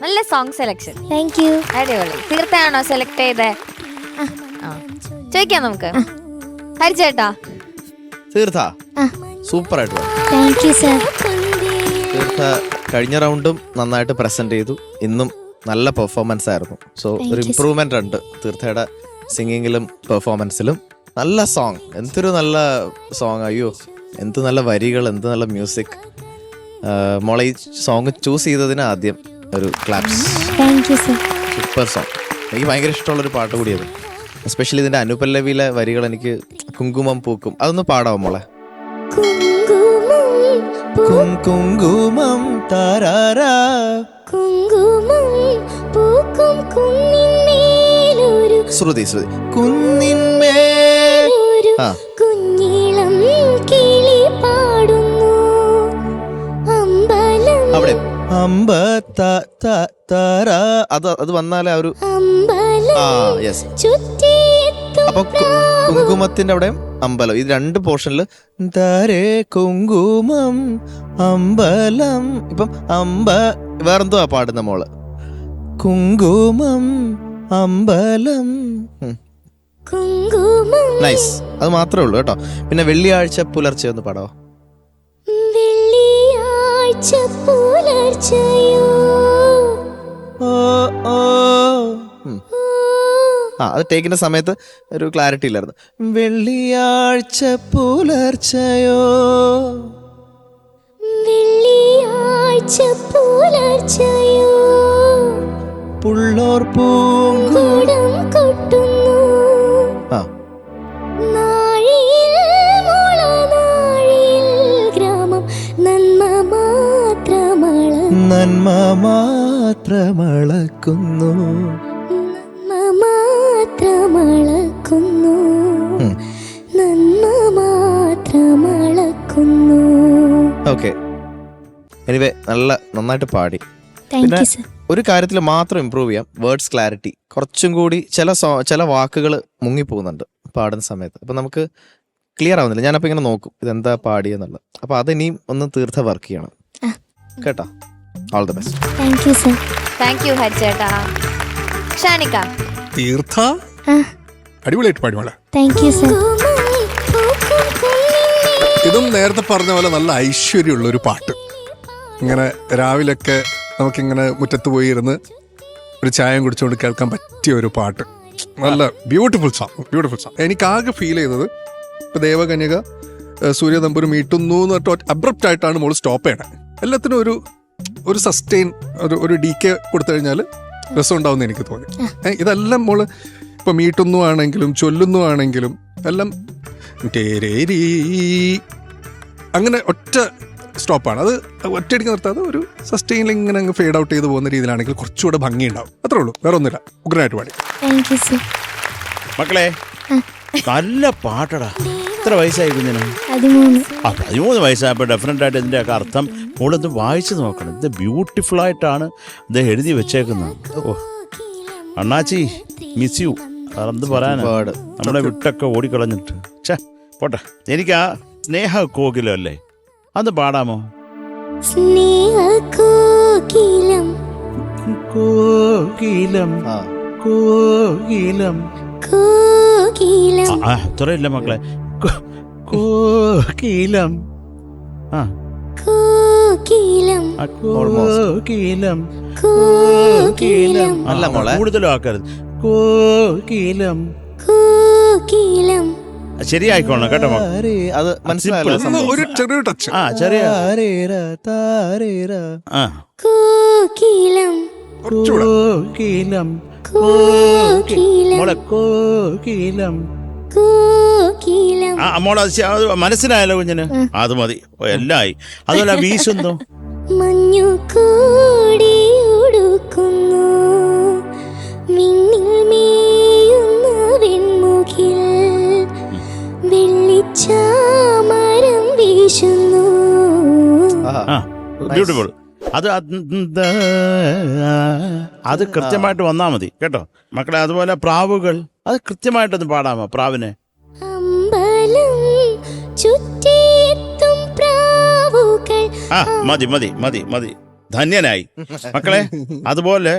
നല്ല song selection. Thank you. അടിപൊളി. തീർച്ചയാണോ select ചെയ്തേ? ചോദിക്കാം നമുക്ക്. ഹരിച്ചേട്ടാ തീർത്ത സൂപ്പർ ആയിട്ട് താങ്ക് യു സർ. തീർത്ത കഴിഞ്ഞ റൗണ്ടും നന്നായിട്ട് പ്രസന്റ് ചെയ്തു, ഇന്നും നല്ല പെർഫോമൻസ് ആയിരുന്നു. സോ ഒരു ഇംപ്രൂവ്മെന്റ് ഉണ്ട് തീർത്ഥയുടെ സിംഗിങ്ങിലും പെർഫോമൻസിലും. നല്ല സോങ്, എന്തൊരു നല്ല സോങ്. അയ്യോ എന്ത് നല്ല വരികൾ, എന്ത് നല്ല മ്യൂസിക്. മോളെ ഈ സോങ് ചൂസ് ചെയ്തതിന് ആദ്യം ഒരു ക്ലാപ്സ്. Super song. എനിക്ക് ഭയങ്കര ഇഷ്ടമുള്ളൊരു പാട്ട് കൂടിയത്. എസ്പെഷ്യലി ഇതിന്റെ അനുപല്ലവിയിലെ വരികൾ എനിക്ക് കുങ്കുമം പൂക്കും, അതൊന്ന് പാടാവോ മോളെ? കുങ്കുമം താരാരാ ശ്രുതി ശ്രുതി കുന്നിന്മേൽ അവിടെ അത് വന്നാലേ ഒരു യെസ്. അപ്പൊ കുങ്കുമത്തിന്റെ അവിടെ അമ്പലം, ഈ രണ്ട് പോർഷനിൽ താരേ കുങ്കുമം അമ്പലം. ഇപ്പം വേറെന്തോ പാടുന്ന മോള് കുങ്കുമം അമ്പലം. നൈസ്. അത് മാത്രമേ ഉള്ളൂ കേട്ടോ. പിന്നെ വെള്ളിയാഴ്ച പുലർച്ചെ ഒന്ന് പാടാവോ? അത് ടേക്കിന്റെ സമയത്ത് ഒരു ക്ലാരിറ്റി ഇല്ലായിരുന്നു. വെള്ളിയാഴ്ച പുലർച്ചയോ പുള്ളോർ പൂങ്കൂടം കൊട്ടുന്നു. നന്മ മാത്രമളക്കുന്നു. ഓക്കെ. എനിവേ നന്നായിട്ട് പാടി. പിന്നെ ഒരു കാര്യത്തിൽ മാത്രം ഇമ്പ്രൂവ് ചെയ്യാം, വേർഡ്സ് ക്ലാരിറ്റി കുറച്ചും കൂടി. ചില വാക്കുകൾ മുങ്ങിപ്പോകുന്നുണ്ട് പാടുന്ന സമയത്ത്. അപ്പൊ നമുക്ക് ക്ലിയർ ആവുന്നില്ല. ഞാനപ്പോ ഇങ്ങനെ നോക്കും ഇതെന്താ പാടിയെന്നുള്ളത്. അപ്പൊ അതിനിയും ഒന്ന് തീർത്ത വർക്ക് ചെയ്യണം കേട്ടോ. All the best. Thank you sir. Thank you ഹരിച്ചേട്ടാ. ഷാനിക തീർത്ഥ അടിപൊളിയായിട്ട് പാടി മോളെ. Thank you sir. ഇതും നേരത്തെ പറഞ്ഞ പോലെ നല്ല ഐശ്വര്യമുള്ള ഒരു പാട്ട്. ഇങ്ങനെ രാവിലൊക്കെ നമുക്കിങ്ങനെ മുറ്റത്ത് പോയി ഇരുന്ന് ഒരു ചായം കുടിച്ചുകൊണ്ട് കേൾക്കാൻ പറ്റിയ ഒരു പാട്ട്. നല്ല ബ്യൂട്ടിഫുൾ സോങ്. എനിക്ക് ആകെ ഫീൽ ചെയ്തത് ഇപ്പൊ ദേവകന്യക സൂര്യതമ്പുരു മീട്ടുന്നു എന്നിട്ട് അബ്രപ്റ്റ് ആയിട്ടാണ് മോള് സ്റ്റോപ്പ് ചെയ്യണത്. എല്ലാത്തിനും ഒരു സസ്റ്റെയിൻ ഒരു ഡീക്കെ കൊടുത്തു കഴിഞ്ഞാൽ രസം ഉണ്ടാവുമെന്ന് എനിക്ക് തോന്നി. ഇതെല്ലാം മോള് ഇപ്പൊ മീട്ടുന്നു ആണെങ്കിലും ചൊല്ലുന്നു ആണെങ്കിലും എല്ലാം അങ്ങനെ ഒറ്റ സ്റ്റോപ്പാണ്. അത് ഒറ്റയടിക്ക് നിർത്താതെ ഒരു സസ്റ്റെയിനിൽ ഇങ്ങനെ അങ്ങ് ഫേഡ് ഔട്ട് ചെയ്ത് പോകുന്ന രീതിയിലാണെങ്കിൽ കുറച്ചുകൂടെ ഭംഗി ഉണ്ടാവും. അത്രേ ഉള്ളൂ, വേറെ ഒന്നുമില്ല. ഉഗ്രനായിട്ട് പാടി. മക്കളെ നല്ല പാട്ടടാ. എത്ര വയസ്സായി കുഞ്ഞിന്? 13 വയസ്സായപ്പോൾ ഡെഫിനറ്റ് ആയിട്ട് ഇതിൻ്റെയൊക്കെ അർത്ഥം മോളത് വായിച്ചു നോക്കണം. ഇത് ബ്യൂട്ടിഫുൾ ആയിട്ടാണ് ഇത് എഴുതി വെച്ചേക്കുന്നത്. ഓ അണ്ണാച്ചി മിസ് യു. എന്ത് പറയാനാ, നമ്മളെ വിട്ടൊക്കെ ഓടിക്കളഞ്ഞിട്ട്. പോട്ടെ. എനിക്ക് സ്നേഹ കോകിലം അല്ലേ, അത് പാടാമോ? സ്നേഹകോകിലം കോകിലം ആ കോകിലം കോകിലം അത്രയില്ല മക്കളെ. കോകിലം ആ കോകിലം ആ, കോകിലം കോകിലം അല്ല മോളെ. കൂടുതലും ആക്കരുത്. കോകിലം കോകിലം ശരിയായിക്കോളണം കേട്ടോ മക്കളെ. അത് മനസ്സിലായല്ലോ Simple. ഒന്ന് ഒരു ചെറിയ ടച്ച്. ആ ചെറിയ ആ കോകിലം കുറച്ചുകൂടെ. കോകിലം കോകിലം മോളെ കോകിലം. കോകിലം ആ മോളെ അത് മനസ്സിലായല്ലോ കുഞ്ഞിന്, അത് മതി, എല്ലായി. അതുപോലെ വീശുന്നു. മഞ്ഞു കൂടി ഉടുക്കുന്നു മിന്നിൽ മേയുന്ന വെൺമുകിൽ വെള്ളിച്ചാമരം വീശുന്നു. ആ ബ്യൂട്ടിഫുൾ. അത് കൃത്യമായിട്ട് വന്നാ മതി കേട്ടോ മക്കളെ. അതുപോലെ പ്രാവുകൾ, അത് കൃത്യമായിട്ടൊന്ന് പാടാമോ പ്രാവിനെ? അമ്പലം ചുറ്റിയെത്തും പ്രാവുകൾ. ആ മതി മതി മതി മതി, ധന്യനായി മക്കളെ. അതുപോലെ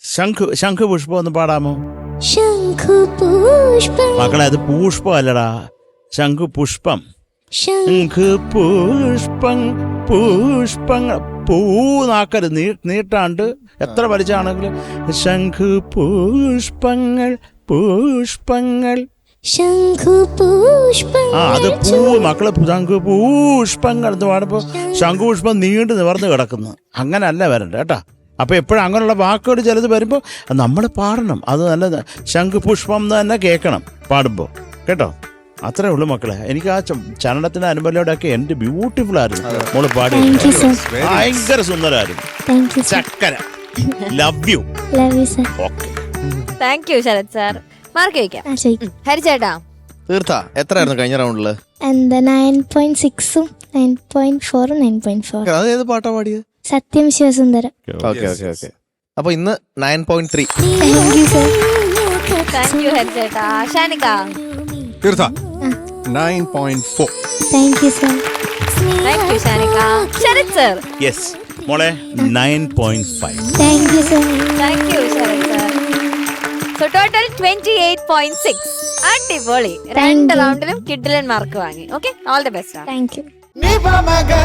ശംഖ് പുഷ്പം ഒന്ന് പാടാമോ? ശംഖുപുഷ്പം മക്കളെ അത് പുഷ്പം അല്ലടാ, ശംഖ് പുഷ്പം. ശംഖ് പുഷ്പം പുഷ്പങ്ങൾ പൂന്നാക്കരുത്, നീട്ടാണ്ട് എത്ര വലിച്ചാണെങ്കിലും. ശംഖ് പുഷ്പങ്ങൾ പുഷ്പങ്ങൾ. ശംഖുപുഷ്പം ആ അത് പൂ മക്കള് ശംഖ് പുഷ്പങ്ങൾ എന്ന് പാടുമ്പോ ശംഖുപുഷ്പം നീണ്ടു നിവർന്ന് കിടക്കുന്നു. അങ്ങനല്ല വരണ്ട കേട്ടാ. അപ്പൊ എപ്പോഴും അങ്ങനെയുള്ള വാക്കുകൾ ചിലത് വരുമ്പോ നമ്മൾ പാടണം, അത് നല്ല ശംഖ് പുഷ്പം എന്ന് തന്നെ കേൾക്കണം പാടുമ്പോ കേട്ടോ. അത്രേ ഉള്ളു മക്കളെ. എനിക്ക് ആ ചലനത്തിന്റെ അനുബന്ധയോടൊക്കെ എന്റെ ബ്യൂട്ടിഫുൾ ആയിരുന്നു മോള് പാടി. Thank you, sir. ഭയങ്കര സുന്ദരമായിരുന്നു. Thank you sir. ചക്കര love you. Love you sir. Okay thank you Sharath sir. Mark ചോദിക്കാം. ആ ചോദിക്കും. ഹരിച്ചേട്ടാ തീർത്ത എത്രയായിരുന്നു കഴിഞ്ഞ റൗണ്ടില്? എന്താ 9.6ഉം 9.4ഉം 9.4. അത് ഏത് പാട്ടാ പാടിയത്? സത്യം ശിവസുന്ദരം. Okay okay okay. അപ്പൊ ഇന്ന് 9.3. Thank you sir. Thank you ഹരിച്ചേട്ടാ. Shanika Theertha 9.4. Thank you sir. Thank you Shanika. Sharath sir yes മോളെ 9.5. Thank you sir. Thank you Sharath sir. So total 28.6. അടിപൊളി. രണ്ട് റൗണ്ടിലും കിഡിലൻ മാർക്ക് വാങ്ങി. Okay, all the best. Thank you. Ni pa maga